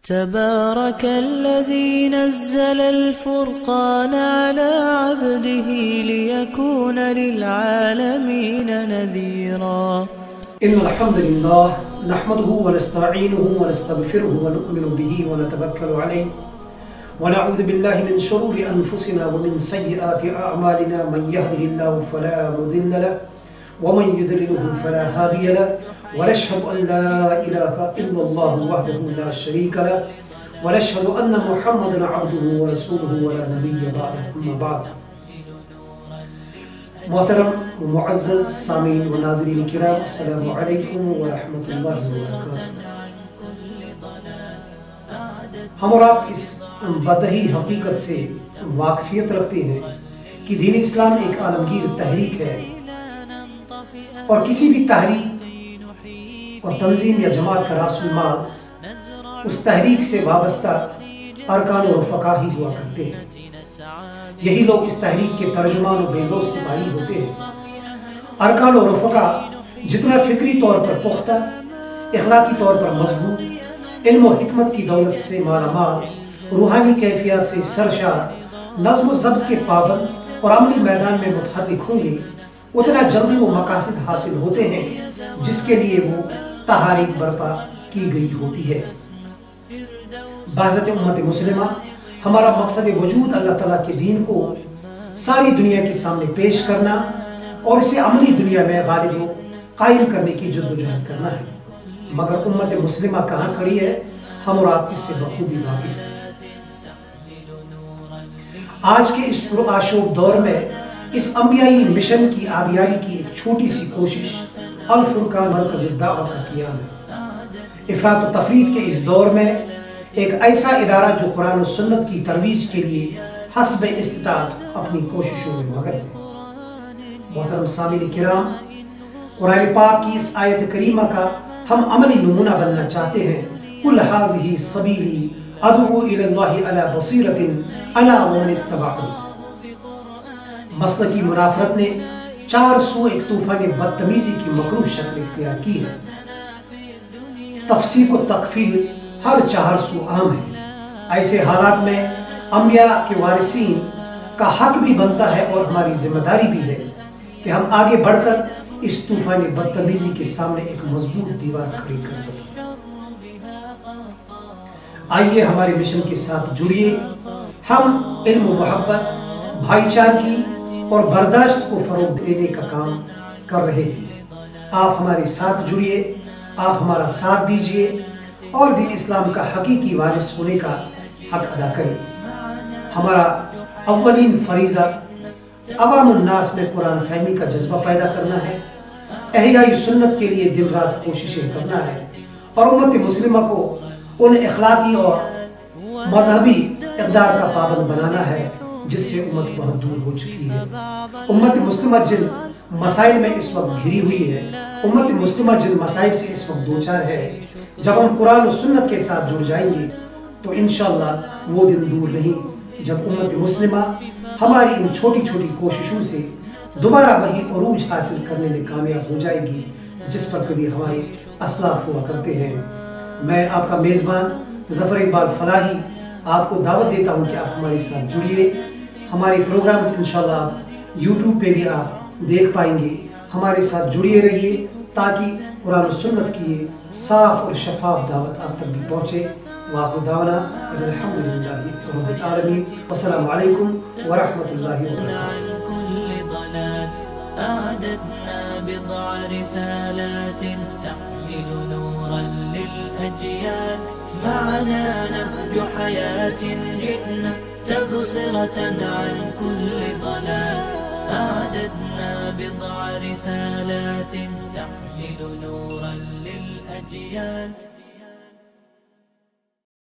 تبارك الذي نزل الفرقان على عبده ليكون للعالمين نذيرا. إن الحمد لله نحمده ونستعينه ونستغفره ونؤمن به ونتوكل عليه ونعوذ بالله من شرور أنفسنا ومن سيئات أعمالنا. من يهده الله فلا مضل له ومن يضلله فلا هادي له ونشهد أن لا إله إلا الله وحده لا شريك له ونشهد أن محمدا عبده ورسوله ولا نبي بعده. أما بعد. محترم و معزز سامعین و ناظرین کرام، السلام علیکم ورحمۃ اللہ وبرکاتہ۔ ہم اور آپ اس بدہی حقیقت سے واقفیت رکھتے ہیں کہ دین اسلام ایک عالمگیر تحریک ہے اور کسی بھی تحریک اور تنظیم یا جماعت کا راس المال اس تحریک سے وابستہ ارکان و رفقا ہی ہوا کرتے ہیں۔ یہی لوگ اس تحریک کے ترجمان و بیلوس سپاہی ہوتے ہیں۔ ارکان و رفقا جتنا فکری طور پر پختہ، اخلاقی طور پر مضبوط، علم و حکمت کی دولت سے مالا مال، روحانی کیفیات سے سرشار، نظم و ضبط کے پابند اور عملی میدان میں متحرک ہوں گے، اتنا جلدی وہ مقاصد حاصل ہوتے ہیں جس کے لیے وہ تحریک برپا کی گئی ہوتی ہے۔ بحثت امت مسلمہ، ہمارا مقصد وجود اللہ تعالیٰ کے دین کو ساری دنیا کے سامنے پیش کرنا اور اسے عملی دنیا میں غالب و قائم کرنے کی جدوجہد کرنا ہے۔ مگر امت مسلمہ کہاں کھڑی ہے، ہم اور آپ اس سے بخوبی واقف ہیں۔ آج کے اس پرآشوب دور میں اس انبیائی مشن کی آبیاری کی ایک چھوٹی سی کوشش الفرقان مرکز-الدعوہ کا قیام ہے۔ افراط و تفریط کے اس دور میں ایک ایسا ادارہ جو قرآن و سنت کی ترویج کے لیے حسب استطاعت اپنی کوششوں میں مگن ہے۔ محترم سامعین کرام، قرآن پاک کی اس آیت کریمہ کا ہم عملی نمونہ بننا چاہتے ہیں۔ قُلْ هَٰذِهِ سَبِيلِي أَدْعُو إِلَى اللَّهِ عَلَىٰ بَصِيرَةٍ أَنَا وَمَنِ اتَّبَعَنِي۔ مسلکی منافرت نے چار سو ایک طوفان بدتمیزی کی مکروہ شکل اختیار کی ہے۔ تفسیق و تکفیر ہر چہار سو عام ہے۔ ایسے حالات میں انبیاء کے وارثین کا حق بھی بنتا ہے اور ہماری ذمہ داری بھی ہے کہ ہم آگے بڑھ کر اس طوفان بدتمیزی کے سامنے ایک مضبوط دیوار کھڑی کر سکیں۔ آئیے ہمارے مشن کے ساتھ جڑیے۔ ہم علم و محبت، بھائی چارگی اور برداشت کو فروغ دینے کا کام کر رہے ہیں۔ آپ ہمارے ساتھ جڑیے، آپ ہمارا ساتھ دیجیے اور دین اسلام کا حقیقی وارث ہونے کا حق ادا کریں۔ ہمارا اولین فریضہ عوام الناس میں قرآن فہمی کا جذبہ پیدا کرنا ہے، احیاء سنت کے لیے دن رات کوششیں کرنا ہے اور امت مسلمہ کو ان اخلاقی اور مذہبی اقدار کا پابند بنانا ہے جس سے امت بہت دور ہو چکی ہے۔ امت مسلمہ جن مسائل میں اس وقت گھری ہوئی ہے، امت مسلمہ جن مسائل سے اس وقت دوچار ہے، جب ہم قرآن و سنت کے ساتھ جڑ جائیں گے تو انشاءاللہ وہ دن دور نہیں جب امت مسلمہ ہماری ان چھوٹی چھوٹی کوششوں سے دوبارہ وہی عروج حاصل کرنے میں کامیاب ہو جائے گی جس پر کبھی ہمارے اسلاف ہوا کرتے ہیں۔ میں آپ کا میزبان ظفر اقبال فلاحی آپ کو دعوت دیتا ہوں کہ آپ ہمارے ساتھ جڑیے۔ ہمارے پروگرامز انشاءاللہ آپ یوٹیوب پہ بھی آپ دیکھ پائیں گے۔ ہمارے ساتھ جڑیے رہیے تاکہ قرآن و سنت کی یہ صاف اور شفاف دعوت آپ تک بھی پہنچے۔ وآخر دعوانا ان الحمدللہ رب العالمین۔ السلام علیکم ورحمۃ اللہ وبرکاتہ۔ أعددنا بضع رسالات تحمل نورا للأجيال، معنا نهج حياة جئنا تبصرة عن كل ضلال. أعددنا بضع رسالات تحمل نورا للأجيال.